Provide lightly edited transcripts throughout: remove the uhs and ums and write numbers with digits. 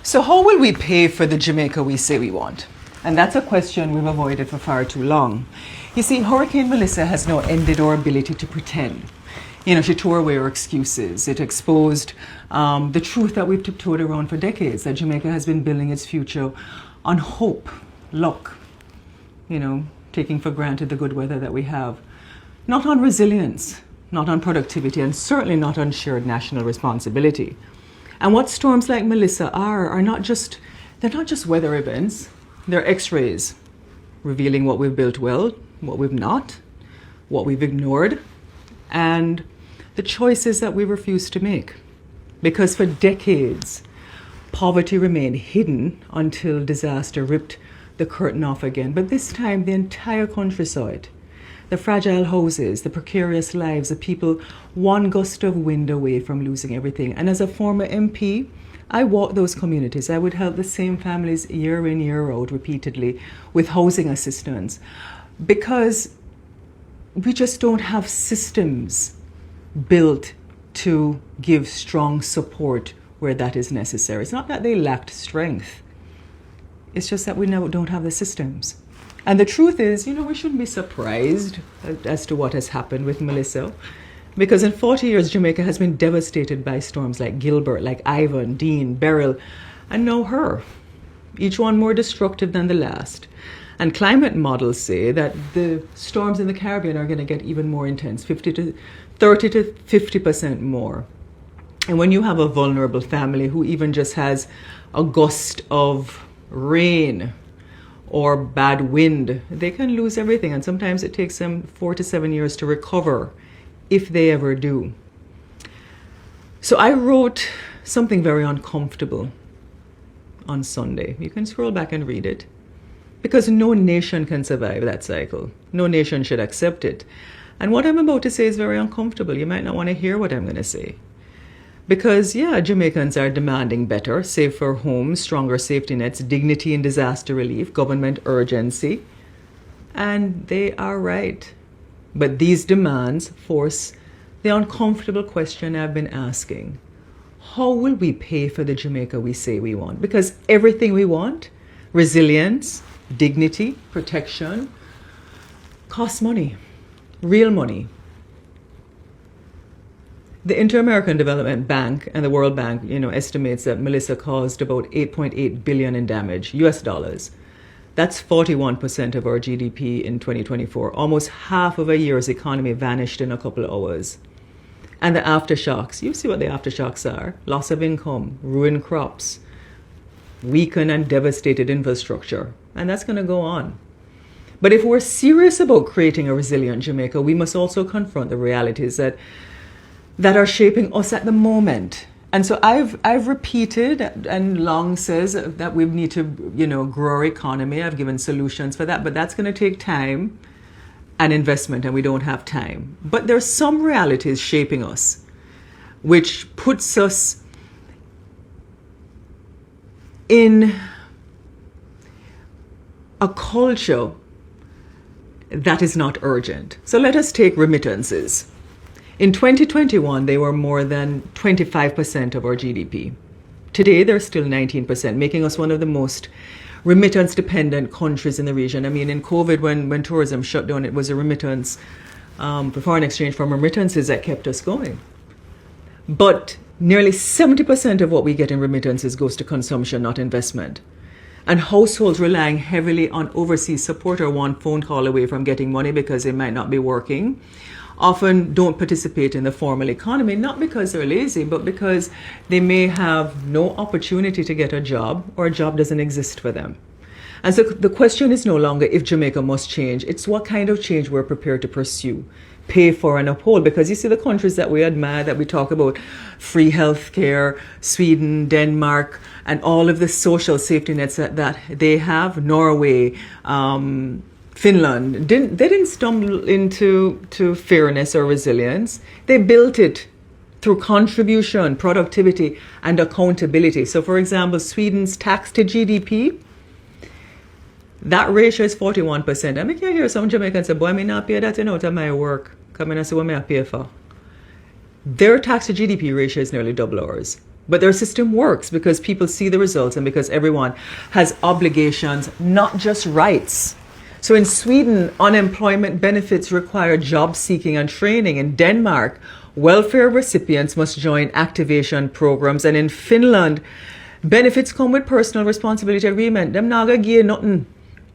So how will we pay for the Jamaica we say we want? And that's a question we've avoided for far too long. You see, Hurricane Melissa has now ended our ability to pretend. You know, she tore away our excuses. It exposed the truth that we've tiptoed around for decades, that Jamaica has been building its future on hope, luck, you know, taking for granted the good weather that we have. Not on resilience, not on productivity, and certainly not on shared national responsibility. And what storms like Melissa are not just weather events. They're x-rays revealing what we've built well, what we've not, what we've ignored, and the choices that we refuse to make. Because for decades, poverty remained hidden until disaster ripped the curtain off again. But this time, the entire country saw it. The fragile houses, the precarious lives of people one gust of wind away from losing everything. And as a former MP, I walked those communities. I would help the same families year in, year out repeatedly with housing assistance because we just don't have systems built to give strong support where that is necessary. It's not that they lacked strength. It's just that we don't have the systems. And the truth is, you know, we shouldn't be surprised as to what has happened with Melissa, because in 40 years, Jamaica has been devastated by storms like Gilbert, like Ivan, Dean, Beryl, and now her, each one more destructive than the last. And climate models say that the storms in the Caribbean are going to get even more intense, 30 to 50% more. And when you have a vulnerable family who even just has a gust of rain or bad wind, they can lose everything. And sometimes it takes them 4 to 7 years to recover, if they ever do. So I wrote something very uncomfortable on Sunday. You can scroll back and read it. Because no nation can survive that cycle. No nation should accept it. And what I'm about to say is very uncomfortable. You might not want to hear what I'm going to say. Because, yeah, Jamaicans are demanding better, safer homes, stronger safety nets, dignity in disaster relief, government urgency. And they are right. But these demands force the uncomfortable question I've been asking. How will we pay for the Jamaica we say we want? Because everything we want, resilience, dignity, protection, costs money, real money. The Inter-American Development Bank and the World Bank, estimates that Melissa caused about 8.8 billion in damage, US dollars. That's 41% of our GDP in 2024. Almost half of a year's economy vanished in a couple of hours. And the aftershocks, you see what the aftershocks are. Loss of income, ruined crops, weakened and devastated infrastructure. And that's going to go on. But if we're serious about creating a resilient Jamaica, we must also confront the realities that are shaping us at the moment. And so I've repeated and long says that we need to, grow our economy. I've given solutions for that, but that's going to take time and investment, and we don't have time. But there's some realities shaping us, which puts us in a culture that is not urgent. So let us take remittances. In 2021, they were more than 25% of our GDP. Today, they're still 19%, making us one of the most remittance-dependent countries in the region. I mean, in COVID, when tourism shut down, it was a remittance for foreign exchange from remittances that kept us going. But nearly 70% of what we get in remittances goes to consumption, not investment. And households relying heavily on overseas support or one phone call away from getting money because it might not be working often don't participate in the formal economy, not because they're lazy, but because they may have no opportunity to get a job or a job doesn't exist for them. And so the question is no longer if Jamaica must change, it's what kind of change we're prepared to pursue, pay for and uphold. Because you see the countries that we admire, that we talk about, free healthcare, Sweden, Denmark, and all of the social safety nets that they have, Norway, Finland, they didn't stumble into fairness or resilience. They built it through contribution, productivity, and accountability. So, for example, Sweden's tax to GDP, that ratio is 41%. I mean, you hear some Jamaicans say, boy, I may not pay that out of my work. Come in and say, what may I pay for? Their tax to GDP ratio is nearly double ours. But their system works because people see the results and because everyone has obligations, not just rights. So in Sweden, unemployment benefits require job seeking and training. In Denmark, welfare recipients must join activation programs. And in Finland, benefits come with personal responsibility agreement. Them not gonna give you nothing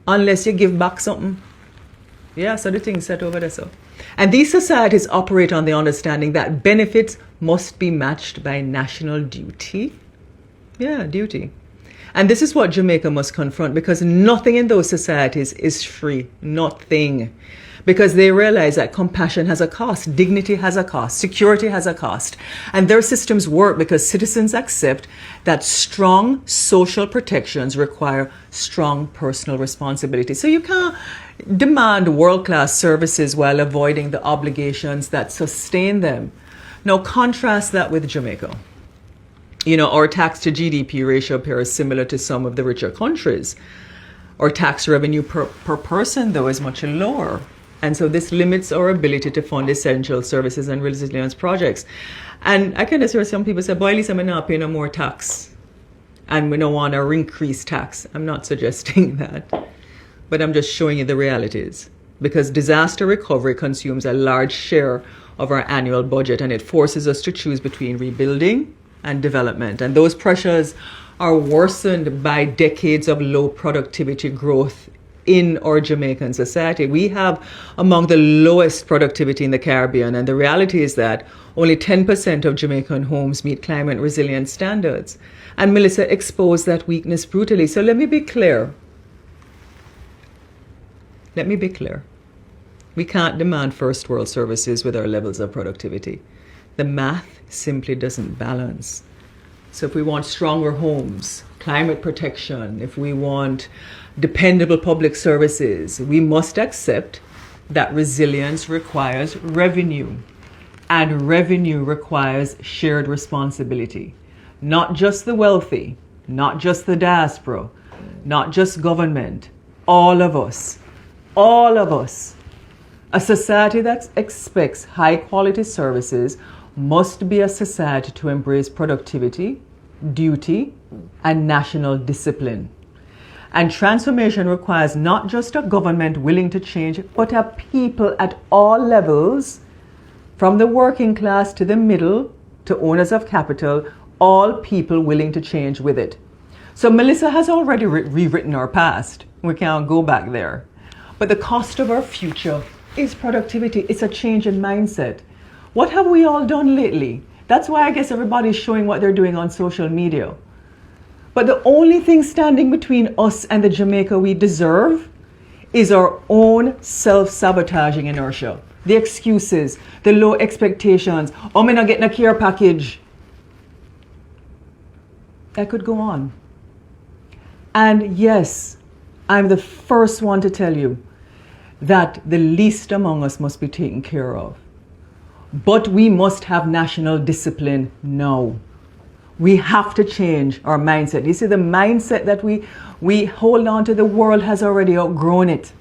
unless you give back something. Yeah, so the thing's set over there. So. And these societies operate on the understanding that benefits must be matched by national duty. Yeah, duty. And this is what Jamaica must confront, because nothing in those societies is free. Nothing. Because they realize that compassion has a cost, dignity has a cost, security has a cost. And their systems work because citizens accept that strong social protections require strong personal responsibility. So you can't demand world-class services while avoiding the obligations that sustain them. Now contrast that with Jamaica. You know, our tax to GDP ratio appears similar to some of the richer countries. Our tax revenue per person, though, is much lower. And so this limits our ability to fund essential services and resilience projects. And I can just hear some people say, boy, at least I'm not paying no more tax. And we don't want to increase tax. I'm not suggesting that. But I'm just showing you the realities. Because disaster recovery consumes a large share of our annual budget, and it forces us to choose between rebuilding and development. And those pressures are worsened by decades of low productivity growth in our Jamaican society. We have among the lowest productivity in the Caribbean, and the reality is that only 10% of Jamaican homes meet climate resilience standards. And Melissa exposed that weakness brutally. So let me be clear. We can't demand first world services with our levels of productivity. The math simply doesn't balance. So if we want stronger homes, climate protection, if we want dependable public services, we must accept that resilience requires revenue, and revenue requires shared responsibility. Not just the wealthy, not just the diaspora, not just government, all of us. A society that expects high quality services must be a society to embrace productivity, duty, and national discipline. And transformation requires not just a government willing to change, but a people at all levels, from the working class to the middle to owners of capital, all people willing to change with it. So Melissa has already rewritten our past. We can't go back there. But the cost of our future is productivity. It's a change in mindset. What have we all done lately? That's why I guess everybody's showing what they're doing on social media. But the only thing standing between us and the Jamaica we deserve is our own self-sabotaging inertia. The excuses, the low expectations. Oh, I'm not getting a care package. I could go on. And yes, I'm the first one to tell you that the least among us must be taken care of. But we must have national discipline now. We have to change our mindset. You see, the mindset that we hold on to, the world has already outgrown it.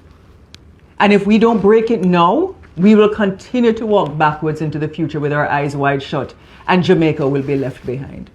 And if we don't break it now, we will continue to walk backwards into the future with our eyes wide shut, and Jamaica will be left behind.